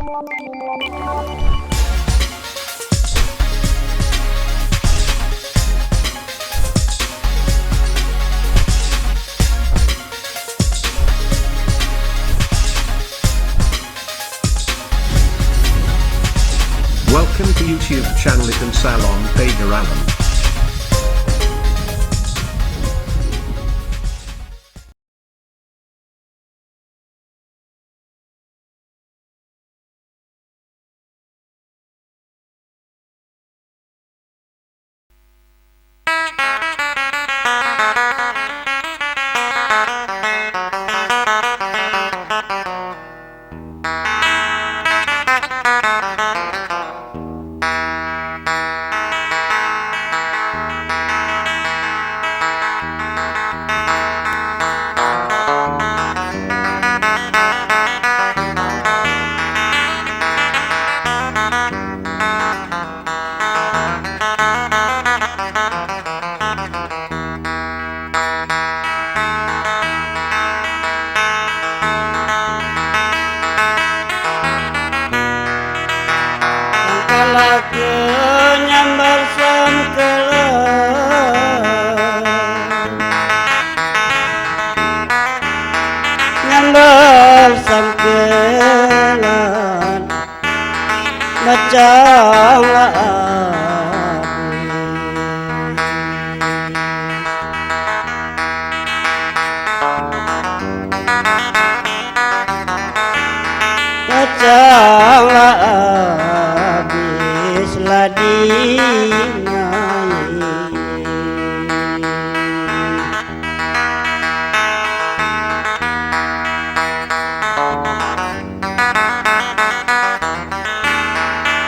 Welcome to YouTube channel Ikan Salon Pager Alam. Laki nyambar samkelan macam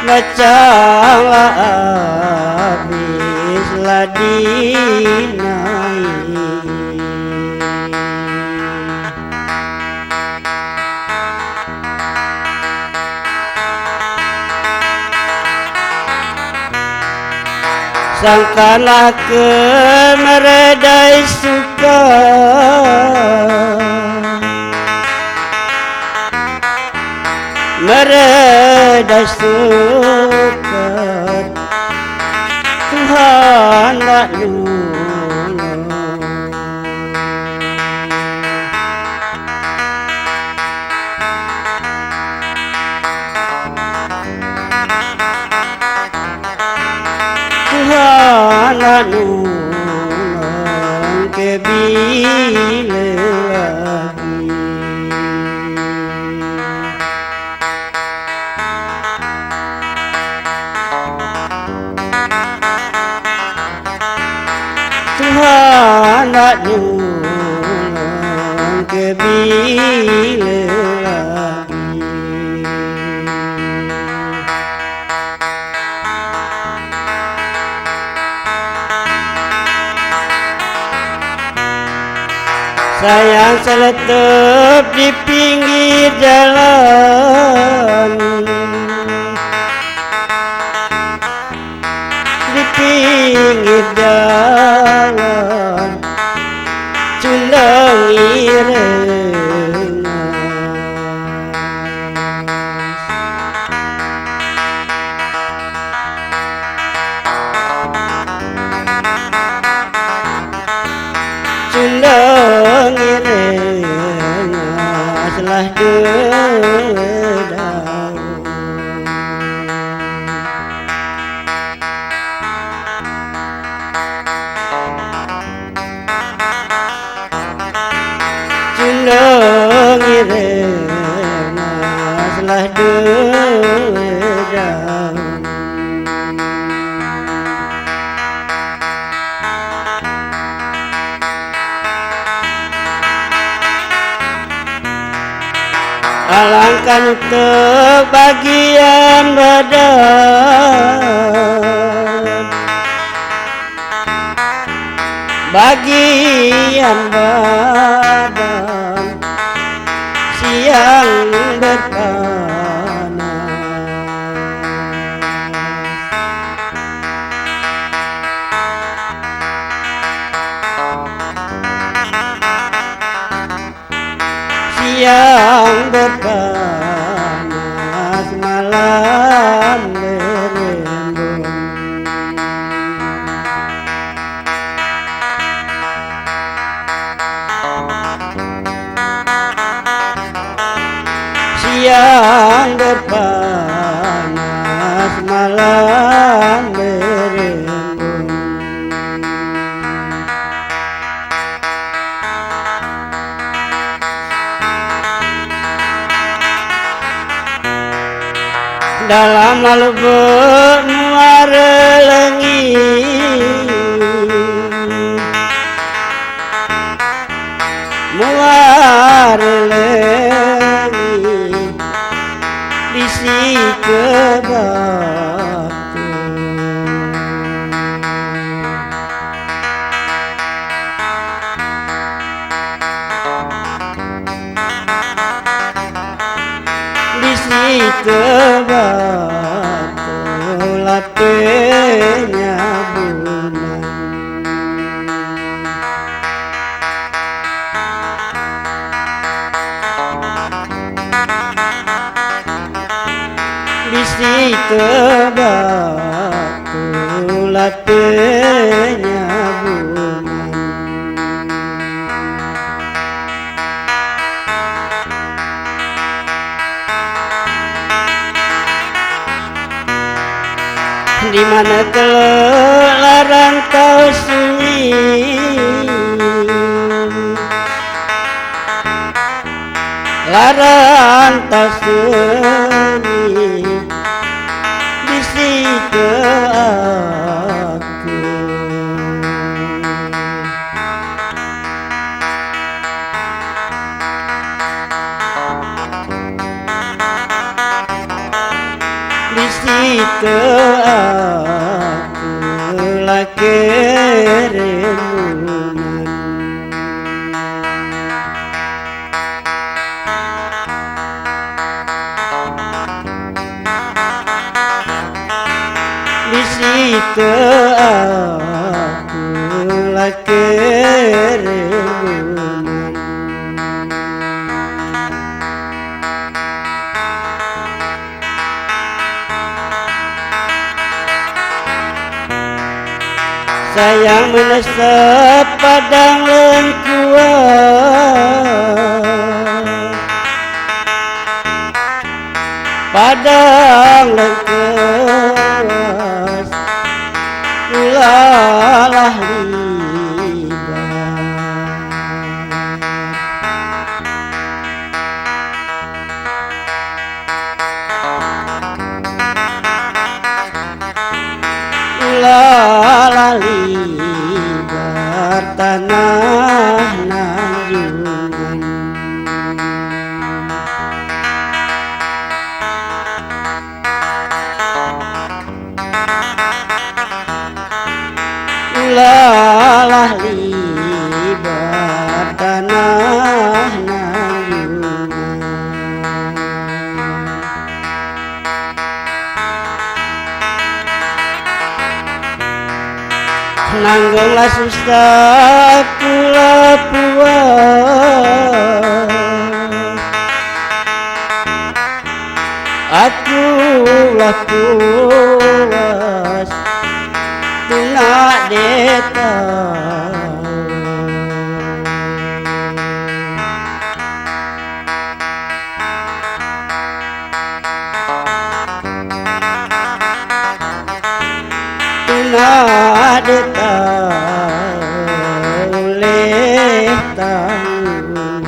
macam habis ladinai. Sangkalah ke meredai suka, meredai suka Tuhan tak nolong. Tuhan tak nolong kebila lagi. Tuhan tak nolong kebila lagi. Sayang seletup di pinggir jalan, di pinggir jalan cundang irengas. Cundang irengas lah dedau. Cundang irengas lah dedau. Alangkan untuk bagian badan, bagian badan siang berpanas. Siang berpanas malam berembun. Siang berpanas, malam berembun. Dalam lalu bermuara langit, muara langit bisik ke batu. Bisik ke batu latihnya bulan. Bisik ke batu latihnya bulan. Di mana telah rantau sunyi, larantau sunyi bisik ke aku. Bisik ke aku lagi rembulan. Bisik ke aku lagi rembulan. Sayang menasap padang lengkuas, padang lengkuas ulalah libat. Ulalah libat tanah Nanjungan. Ulalah libat tanah Nanjungan. Nanggunglah susah pula puas, akulah puas tunak deta. Tunak deta oleh tanggungan.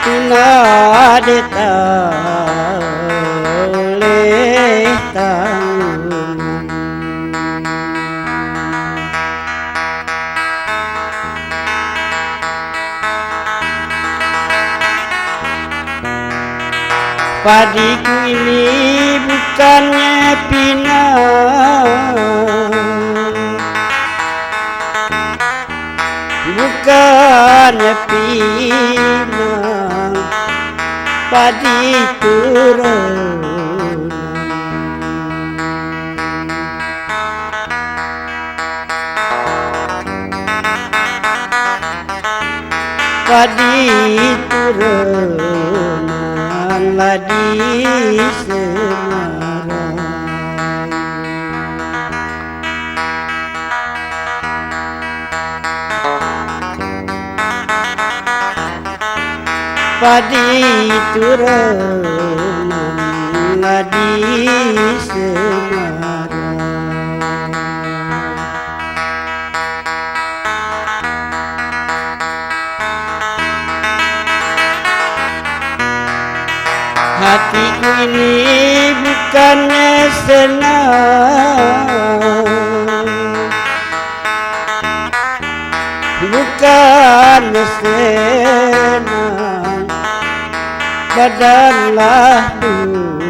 Tunak deta oleh tanggungan. Padiku ini bukannya pinang, bukannya pinang, padi turunan. padi turunan ladi Semarang. Padi turunan ladi Semarang. Hatiku ini bukannya senang, bukannya senang, badanlah duduk.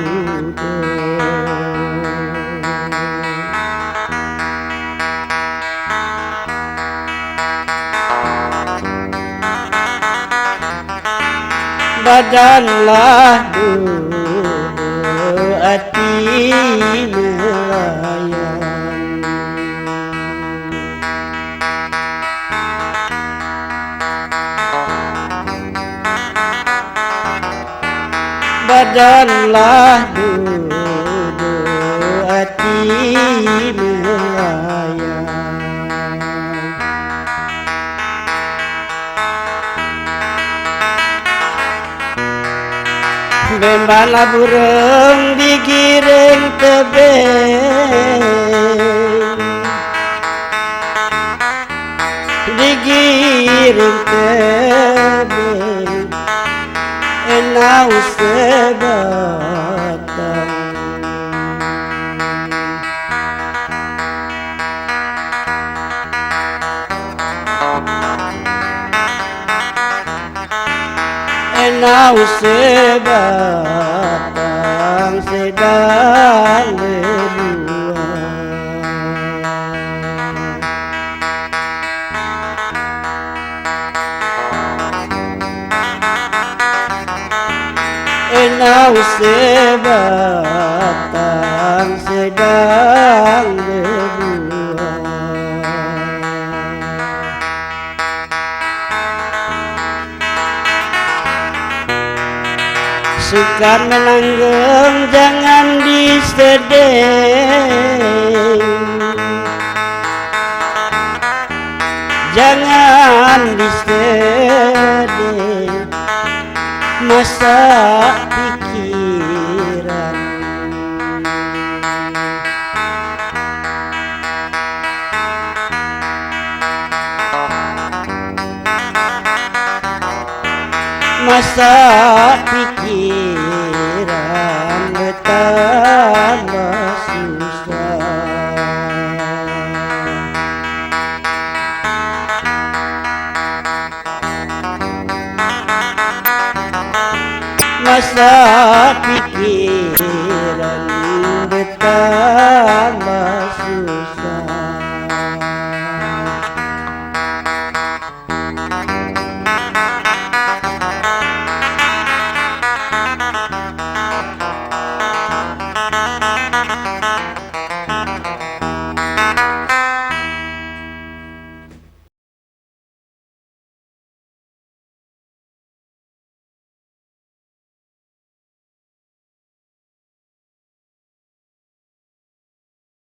Badanlah duduk, hati melayang. Badanlah duduk, hati melayang. Bembala burung digiring tebing, digiring tebing, enau sebatang. Enau sebatang sedang berbuah. Enau sebatang sedang berbuah. Suka menanggung jangan disedih, jangan disedih, masa pikiran. Masa pikiran bertambah susah. Masa pikiran bertambah susah.